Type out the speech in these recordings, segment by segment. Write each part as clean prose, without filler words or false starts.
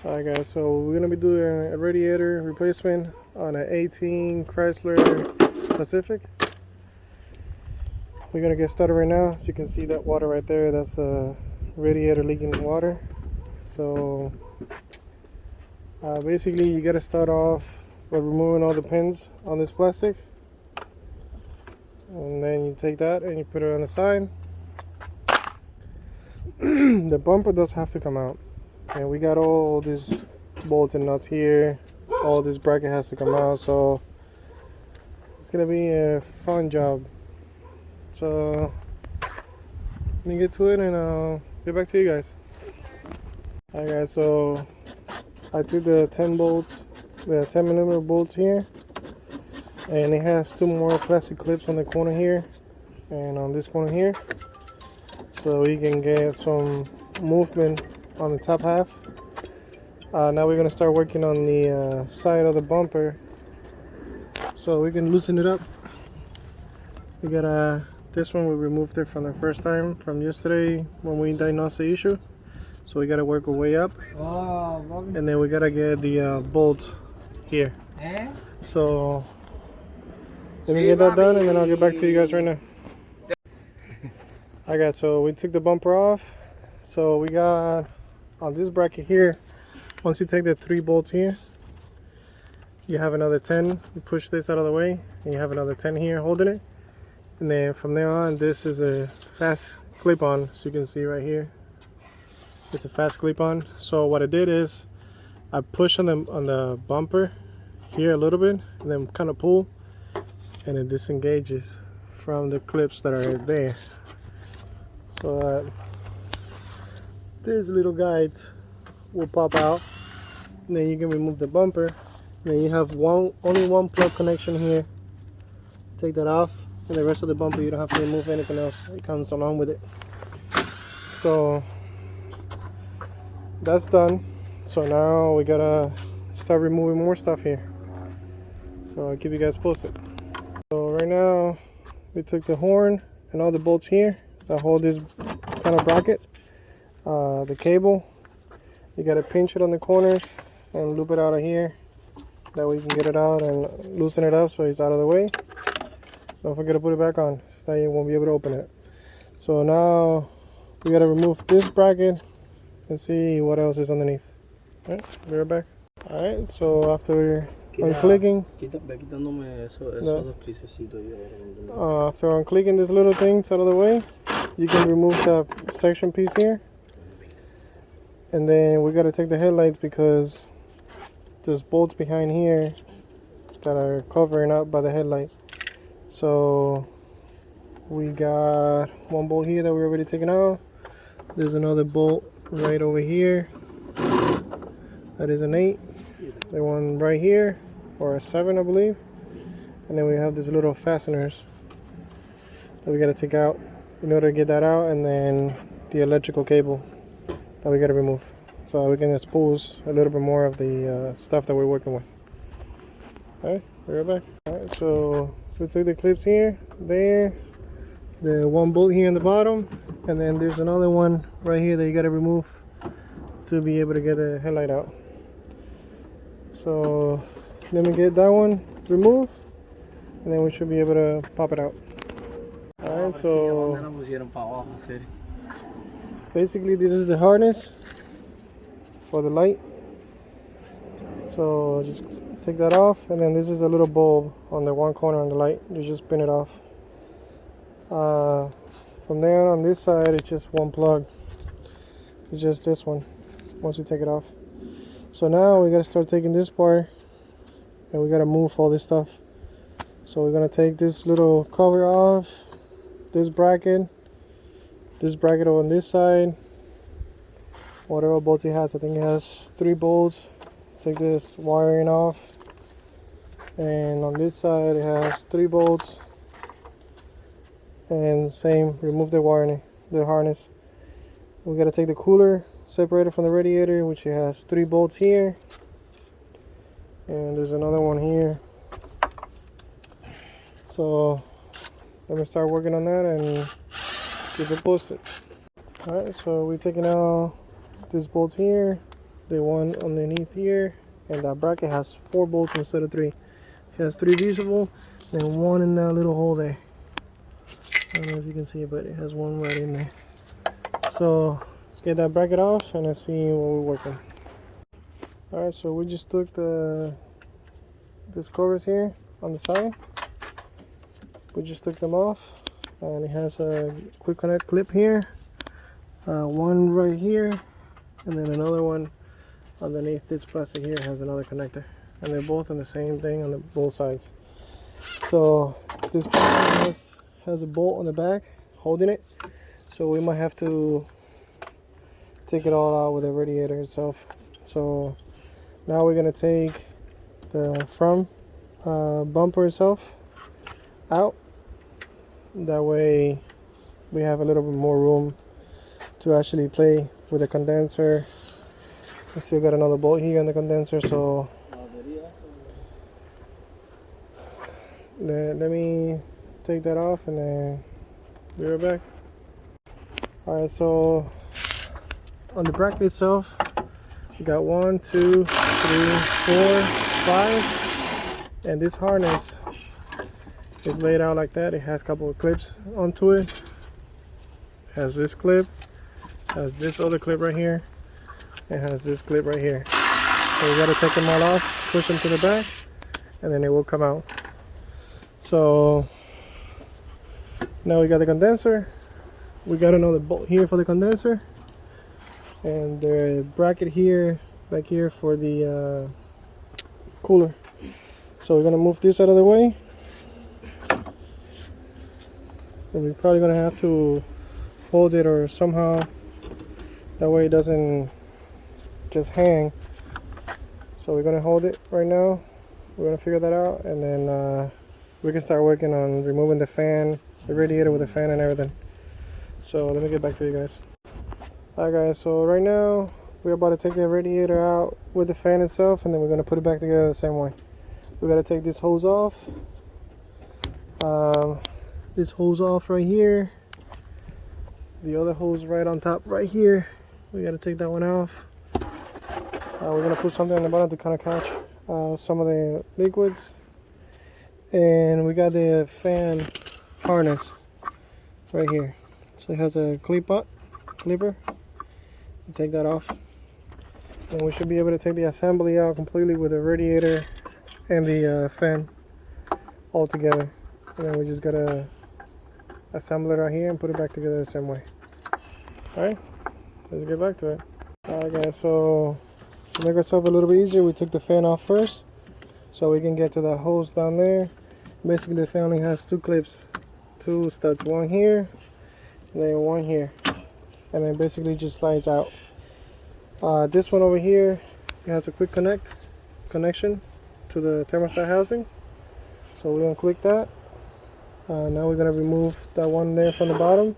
Alright guys, so we're gonna be doing a radiator replacement on an 18 Chrysler Pacific. We're gonna get started right now. So you can see that water right there, that's a radiator leaking water. So basically you gotta start off by removing all the pins on this plastic, and then you take that and you put it on the side. The bumper does have to come out, and we got all these bolts and nuts here. All this bracket has to come out, so it's gonna be a fun job. So let me get to it and I'll get back to you guys. Alright guys, so I took the 10 bolts, the 10mm bolts here, and it has two more plastic clips on the corner here and on this corner here, so we can get some movement on the top half. Now we're gonna start working on the side of the bumper so we can loosen it up. We got this one, we removed it from the first time from yesterday when we diagnosed the issue, so we gotta work our way up. And then we gotta get the bolt here. So let me get that done and then I'll get back to you guys right now. Alright, so we took the bumper off. So we got on this bracket here, once you take the 3 bolts here, you have another 10. You push this out of the way and you have another 10 here holding it. And then from there on, this is a fast clip-on, so you can see right here. It's a fast clip-on. So what I did is I push on the bumper here a little bit and then kind of pull, and it disengages from the clips that are there. So these little guides will pop out, and then you can remove the bumper. And then you have only one plug connection here. Take that off, and the rest of the bumper you don't have to remove anything else. It comes along with it. So that's done. So now we gotta start removing more stuff here. So I'll keep you guys posted. So right now we took the horn and all the bolts here that hold this kind of bracket. The cable, you gotta pinch it on the corners and loop it out of here. That way you can get it out and loosen it up so it's out of the way. Don't forget to put it back on, so you won't be able to open it. So now we gotta remove this bracket and see what else is underneath. Alright, be right back. Alright, so after unclicking, after unclicking these little things out of the way, you can remove the section piece here. And then we gotta take the headlights because there's bolts behind here that are covering up by the headlight. So we got one bolt here that we already taken out. There's another bolt right over here. That is an 8. The one right here, or a 7 I believe. And then we have these little fasteners that we gotta take out in order to get that out, and then the electrical cable that we gotta remove, so we can expose a little bit more of the stuff that we're working with. Alright, be right back. Alright, so we took the clips here, there, the one bolt here in the bottom, and then there's another one right here that you gotta remove to be able to get the headlight out. So let me get that one removed, and then we should be able to pop it out. Alright, so basically this is the harness for the light. So just take that off, and then this is a little bulb on the one corner on the light. You just pin it off. From there on this side, it's just one plug. It's just this one once you take it off. So now we gotta start taking this part, and we gotta move all this stuff. So we're gonna take this little cover off, this bracket on this side, whatever bolts it has. I think it has 3 bolts. Take this wiring off, and on this side it has 3 bolts, and same, remove the wiring, the harness. We got to take the cooler separated from the radiator, which has 3 bolts here, and there's another one here. So let me start working on that and keep it posted. Alright, so we're taking out these bolts here, the one underneath here, and that bracket has 4 bolts instead of 3. It has 3 visible and 1 in that little hole there. I don't know if you can see it, but it has 1 right in there. So let's get that bracket off and let's see what we're working. Alright, so we just took these covers here on the side. We just took them off, and it has a quick connect clip here, one right here, and then another one underneath this plastic here has another connector, and they're both on the same thing on both sides. So this has a bolt on the back holding it, so we might have to take it all out with the radiator itself. So now we're gonna take the front bumper itself out. That way we have a little bit more room to actually play with the condenser. I still got another bolt here on the condenser, so let me take that off and then be right back. Alright, so on the bracket itself, you got 1, 2, 3, 4, 5, and this harness is laid out like that. It has a couple of clips onto it. It has this clip, has this other clip right here, and has this clip right here. So we gotta take them all off, push them to the back, and then it will come out. So now we got the condenser. We got another bolt here for the condenser, and the bracket here, back here for the cooler. So we're gonna move this out of the way. And we're probably gonna have to hold it or somehow, that way it doesn't just hang. So we're gonna hold it right now. We're gonna figure that out, and then we can start working on removing the fan, the radiator with the fan and everything. So let me get back to you guys. Alright guys, so right now we're about to take the radiator out with the fan itself, and then we're gonna put it back together the same way. We gotta take this hose off. This hose off right here, the other hose right on top right here, we got to take that one off. We're going to put something on the bottom to kind of catch some of the liquids, and we got the fan harness right here, so it has a clipper. Take that off, and we should be able to take the assembly out completely with the radiator and the fan all together, and then we just gotta assemble it right here and put it back together the same way. Alright, let's get back to it. Alright guys, so to make ourselves a little bit easier, we took the fan off first so we can get to that hose down there. Basically the fan only has 2 clips, 2 studs, one here and then one here, and then basically just slides out. This one over here, it has a quick connection to the thermostat housing, so we're gonna click that. Now we're gonna remove that one there from the bottom.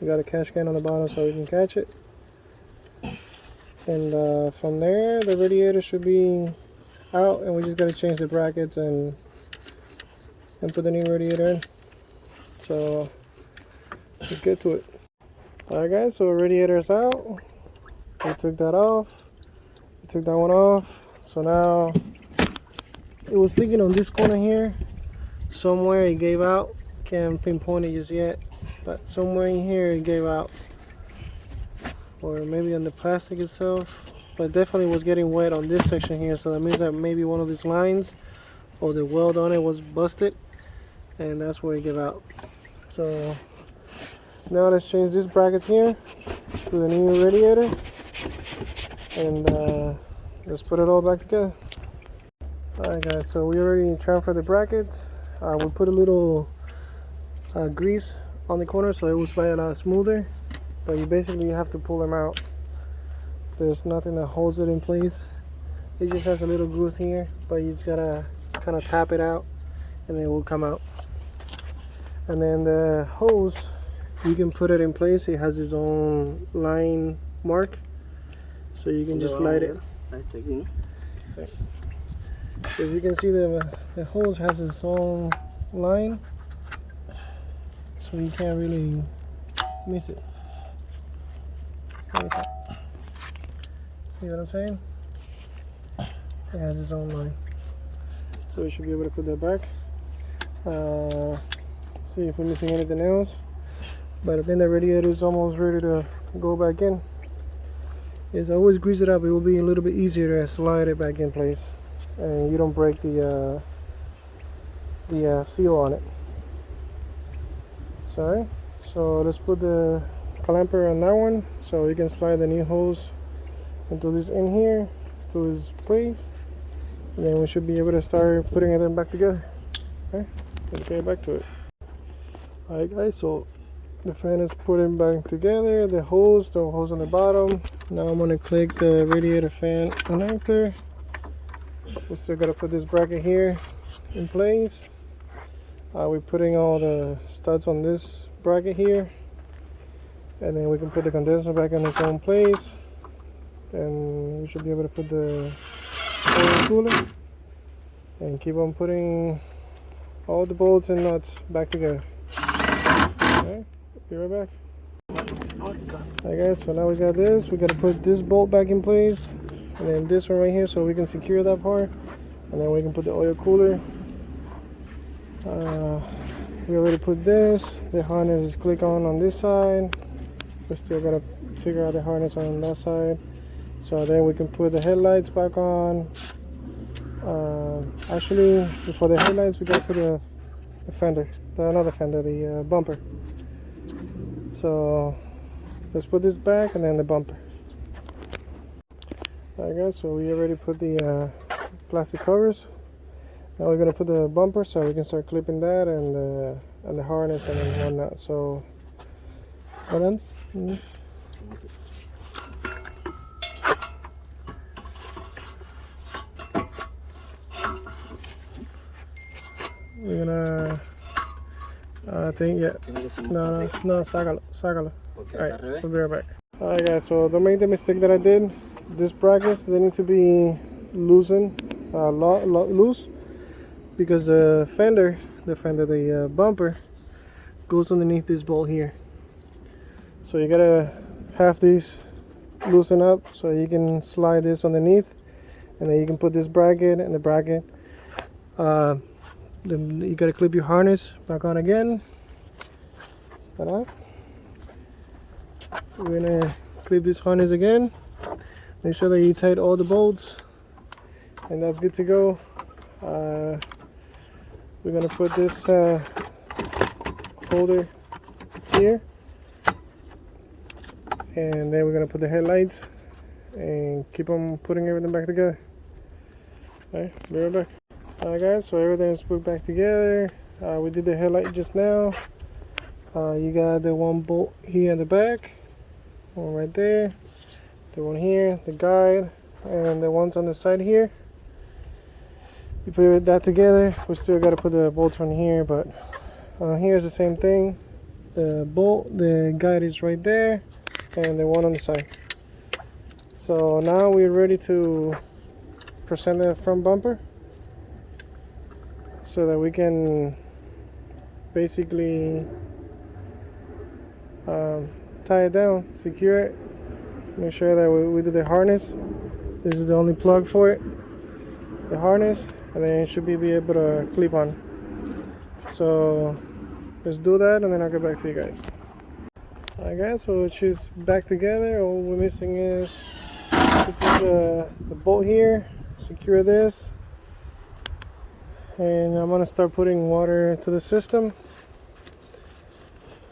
We got a catch can on the bottom so we can catch it, and from there the radiator should be out, and we just gotta change the brackets and put the new radiator in. So let's get to it. Alright guys, so the radiator is out. We took that off, we took that one off. So now it was leaking on this corner here. Somewhere it gave out, can't pinpoint it just yet, but somewhere in here it gave out, or maybe on the plastic itself, but definitely was getting wet on this section here. So that means that maybe one of these lines or the weld on it was busted, and that's where it gave out. So now let's change these brackets here to the new radiator, and let's put it all back together. Alright guys, so we already transferred the brackets. We put a little grease on the corner so it will slide a lot smoother, but you basically have to pull them out. There's nothing that holds it in place. It just has a little groove here, but you just gotta kind of tap it out and then it will come out. And then the hose, you can put it in place. It has its own line mark, so you can just slide it. So if you can see, the hose has its own line, so you can't really miss it. See what I'm saying? It has its own line. So we should be able to put that back. See if we're missing anything else. But I think the radiator is almost ready to go back in. Is always grease it up. It will be a little bit easier to slide it back in place, and you don't break the seal on it. Sorry. So let's put the clamper on that one, so you can slide the new hose into this in here to his place, and then we should be able to start putting it back together. Okay, let's get back to it. Alright guys, so the fan is putting back together, the hose on the bottom. Now I'm gonna click the radiator fan connector. We still gotta put this bracket here in place. We're putting all the studs on this bracket here, and then we can put the condenser back in its own place, and we should be able to put the oil cooler and keep on putting all the bolts and nuts back together. Okay, be right back. Alright guys, so now we got this. We got to put this bolt back in place, and then this one right here, so we can secure that part, and then we can put the oil cooler. We already put this. The harness is click on this side. We still gotta figure out the harness on that side, so then we can put the headlights back on. Actually, before the headlights, we gotta put the fender, another fender, the bumper. So let's put this back and then the bumper. Alright guys, so we already put the plastic covers. Now we're gonna put the bumper, so we can start clipping that and the harness and then whatnot. So hold on. We're gonna I think, yeah. No, sácalo. Alright, we'll be right back. Alright guys, so don't make the mistake that I did. These brackets, they need to be loosened, loose, because the bumper goes underneath this bolt here. So you gotta have these loosen up so you can slide this underneath, and then you can put this bracket and the bracket. Then you gotta clip your harness back on again. Ta-da. We're gonna clip this harness again. Make sure that you tighten all the bolts, and that's good to go. We're gonna put this holder here, and then we're gonna put the headlights and keep on putting everything back together. Alright, be right back. Alright guys, so everything is put back together. We did the headlight just now. You got the one bolt here in the back, one right there, the one here, the guide, and the ones on the side here. You put that together. We still got to put the bolts on here, but here's the same thing. The bolt, the guide is right there, and the one on the side. So now we're ready to present the front bumper, so that we can basically tie it down, secure it, make sure that we do the harness. This is the only plug for it, the harness, and then it should be able to clip on. So let's do that, and then I'll get back to you guys. Alright guys, so she's back together. All we're missing is to put the bolt here, secure this, and I'm gonna start putting water into the system,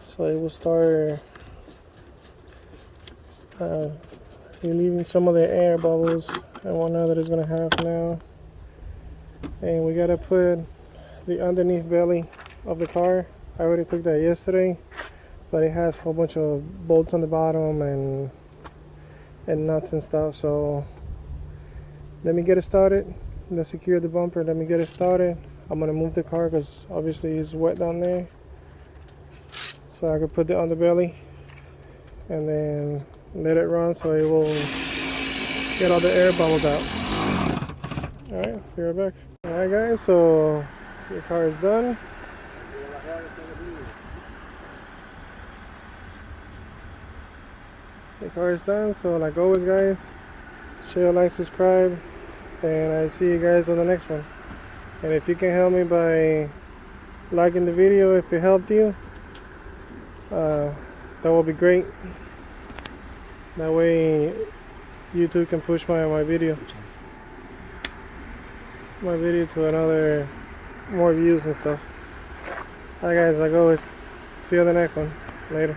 so it will start relieving some of the air bubbles and whatnot that it's gonna have now. And we gotta put the underneath belly of the car. I already took that yesterday, but it has a whole bunch of bolts on the bottom and nuts and stuff. So let me get it started. Let's secure the bumper. Let me get it started. I'm gonna move the car because obviously it's wet down there, so I could put the underbelly and then let it run so it will get all the air bubbles out. Alright, be right back. Alright guys, so the car is done. The car is done, so like always guys, share, like, subscribe, and I see you guys on the next one. And if you can help me by liking the video, if it helped you, that will be great. That way YouTube can push my video to another more views and stuff. Alright guys, like always, see you on the next one. Later.